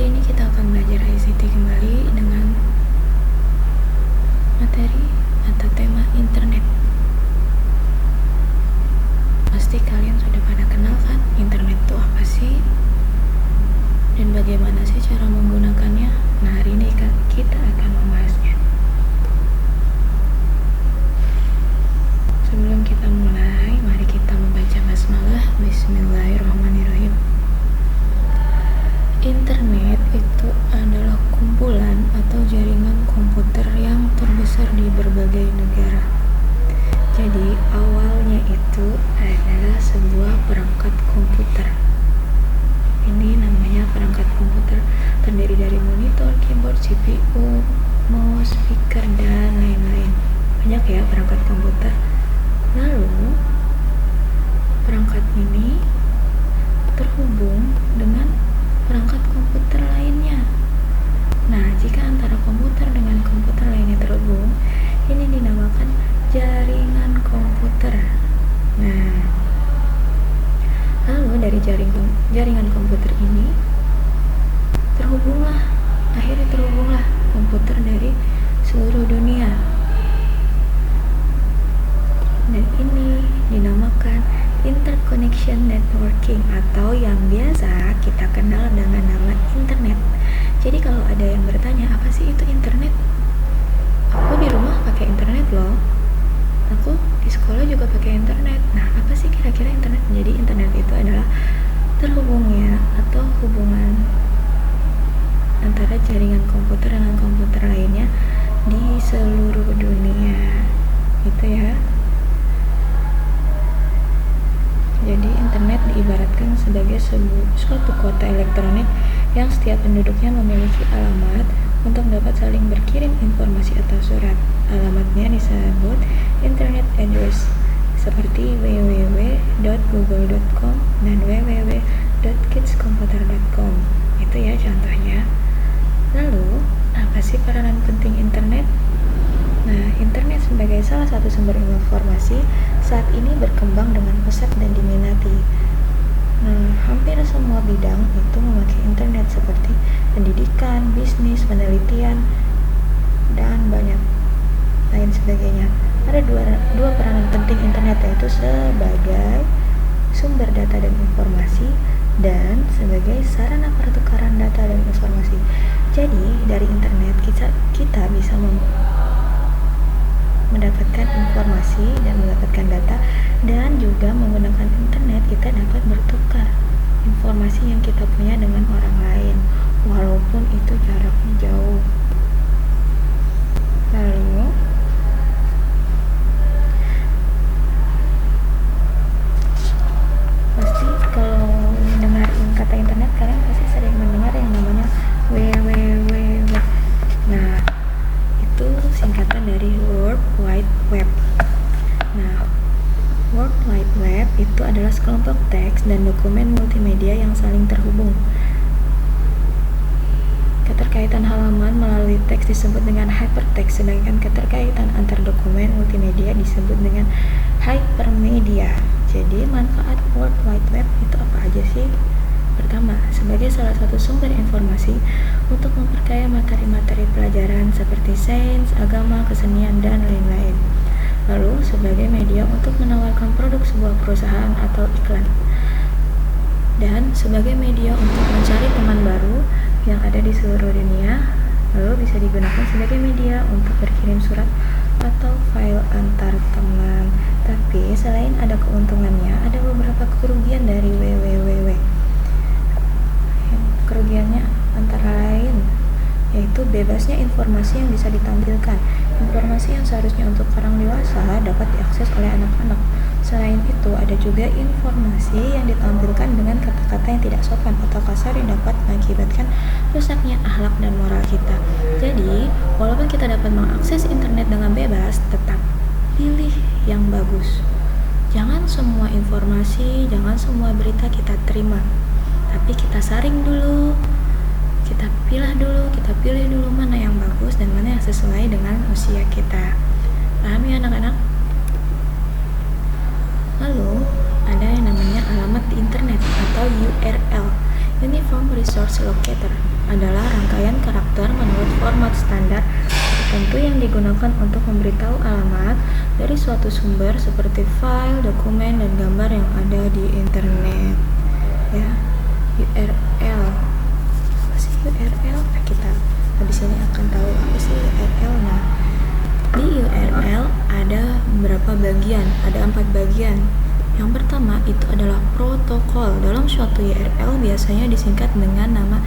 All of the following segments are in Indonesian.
Kali ini kita akan belajar ICT kembali dengan materi atau tema internet. Pasti kalian sudah pada kenal kan internet itu apa sih? Dan bagaimana sih cara menggunakannya? Nah, hari ini kita akan membahasnya. Sebelum kita mulai, mari kita membaca basmalah. Bismillahirrahmanirrahim. Internet itu adalah kumpulan atau jaringan komputer yang terbesar di berbagai negara. Jadi awalnya itu adalah sebuah perangkat komputer. Ini namanya perangkat komputer, terdiri dari monitor, keyboard, CPU, mouse, speaker, dan lain-lain. Banyak ya perangkat komputer. Lalu perangkat ini terhubung dengan perangkat komputer lainnya. Nah, jika antara komputer dengan komputer lainnya terhubung, ini dinamakan jaringan komputer. Nah, lalu dari jaringan komputer ini akhirnya terhubunglah komputer dari seluruh dunia. Dan ini dinamakan interconnection networking atau yang biasa kita kenal dengan nama internet. Jadi kalau ada yang bertanya, apa sih itu internet? Aku di rumah pakai internet loh. Aku di sekolah juga pakai internet. Nah, apa sih kira-kira internet? Jadi internet itu adalah terhubungnya atau hubungan antara jaringan komputer dengan komputer lainnya di seluruh dunia. Gitu ya. Jadi internet diibaratkan sebagai suatu kota elektronik yang setiap penduduknya memiliki alamat untuk dapat saling berkirim informasi atau surat. Alamatnya disebut internet address seperti www.google.com dan www.kidscomputer.com. Itu ya contohnya. Lalu, apa sih peranan penting internet? Nah, internet sebagai salah satu sumber informasi saat ini berkembang dengan pesat dan diminati. Nah, hampir semua bidang itu memakai internet seperti pendidikan, bisnis, penelitian, dan banyak lain sebagainya. Ada dua peranan penting internet, yaitu sebagai sumber data dan informasi dan sebagai sarana pertukaran data dan informasi. Jadi, dari internet kita bisa mendapatkan informasi dan mendapatkan data, dan juga menggunakan internet kita dapat bertukar informasi yang kita punya dengan orang lain walaupun itu jaraknya jauh. Lalu pasti kalau mendengar kata internet, kalian pasti sering mendengar yang namanya www. Nah, itu singkatan dari World Wide Web. Nah, World Wide Web itu adalah sekelompok teks dan dokumen multimedia yang saling terhubung. Keterkaitan halaman melalui teks disebut dengan hypertext, sedangkan keterkaitan antar dokumen multimedia disebut dengan hypermedia. Jadi, manfaat World Wide Web itu apa aja sih? Pertama, sebagai salah satu sumber informasi untuk memperkaya materi-materi pelajaran seperti sains, agama, kesenian, dan lain-lain. Lalu, sebagai media untuk menawarkan produk sebuah perusahaan atau iklan. Dan sebagai media untuk mencari teman baru yang ada di seluruh dunia. Lalu bisa digunakan sebagai media untuk berkirim surat atau file antar teman. Tapi selain ada keuntungannya, ada beberapa kerugian dari www. Kerugiannya antara lain yaitu bebasnya informasi yang bisa ditampilkan. Informasi yang seharusnya untuk orang dewasa dapat diakses oleh anak-anak. Selain itu, ada juga informasi yang ditampilkan dengan kata-kata yang tidak sopan atau kasar yang dapat mengakibatkan rusaknya akhlak dan moral kita. Jadi, walaupun kita dapat mengakses internet dengan bebas, tetap pilih yang bagus. Jangan semua informasi, jangan semua berita kita terima. Tapi kita saring dulu, kita pilih dulu mana yang bagus dan mana yang sesuai dengan usia kita. Paham ya anak-anak? Lalu ada yang namanya alamat di internet atau URL, Uniform resource locator adalah rangkaian karakter menurut format standar tertentu yang digunakan untuk memberitahu alamat dari suatu sumber seperti file, dokumen, dan gambar yang ada di internet. Ya, URL. Apa sih URL? Nah, kita habis ini akan tahu apa sih URL. Nah, di URL ada beberapa bagian, ada 4 bagian. Yang pertama itu adalah protokol. Dalam suatu URL biasanya disingkat dengan nama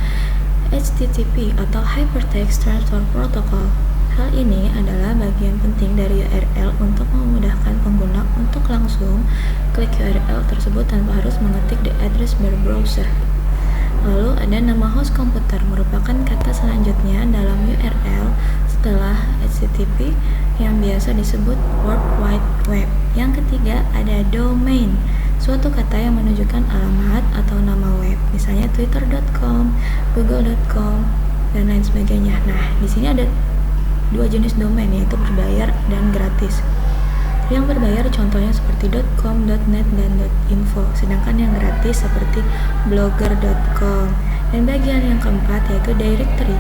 HTTP atau Hypertext Transfer Protocol. Hal ini adalah bagian penting dari URL untuk memudahkan pengguna untuk langsung klik URL tersebut tanpa harus mengetik di address bar browser. Lalu ada nama host komputer, merupakan kata selanjutnya dalam URL setelah HTTP yang biasa disebut World Wide Web. Yang ketiga ada domain, suatu kata yang menunjukkan alamat atau nama web, misalnya twitter.com, google.com, dan lain sebagainya. Nah, di sini ada 2 jenis domain, yaitu berbayar dan gratis. Yang berbayar contohnya seperti .com, .net, dan .info, sedangkan yang gratis seperti blogger.com. Dan bagian yang keempat yaitu directory,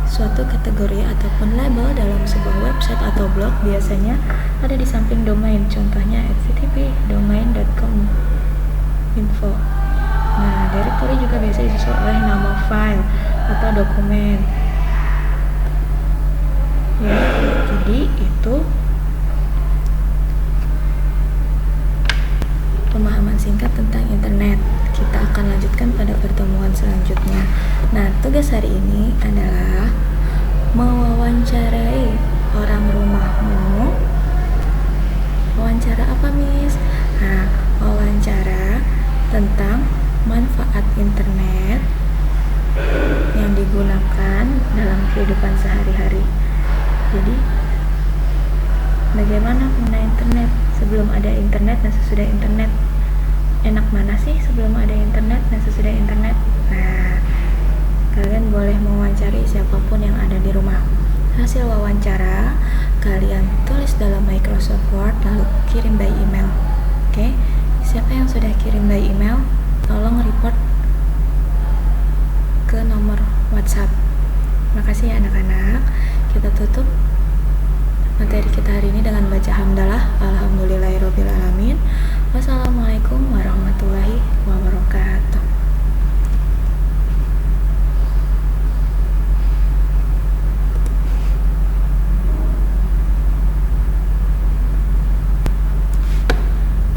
suatu kategori ataupun label dalam sebuah website atau blog biasanya ada di samping domain, contohnya http domain.com info. Nah, directory juga biasa disusul oleh nama file atau dokumen. Ya, jadi itu pemahaman singkat tentang internet. Kita akan lanjutkan pada pertemuan selanjutnya. Nah, tugas hari ini adalah mewawancarai orang rumahmu. Wawancara apa, Miss? Nah, wawancara tentang manfaat internet yang digunakan dalam kehidupan sehari-hari. Jadi, bagaimana pengguna internet? Sebelum ada internet dan sesudah internet, enak mana sih sebelum ada internet dan sesudah internet? Nah, kalian boleh mewawancari siapapun yang ada di rumah. Hasil wawancara kalian tulis dalam Microsoft Word lalu kirim by email. Oke, siapa yang sudah kirim by email, tolong report ke nomor WhatsApp. Makasih ya anak-anak. Kita tutup materi kita hari ini dengan baca hamdalah. Alhamdulillahirobbilalamin. Wassalamualaikum warahmatullahi wabarakatuh.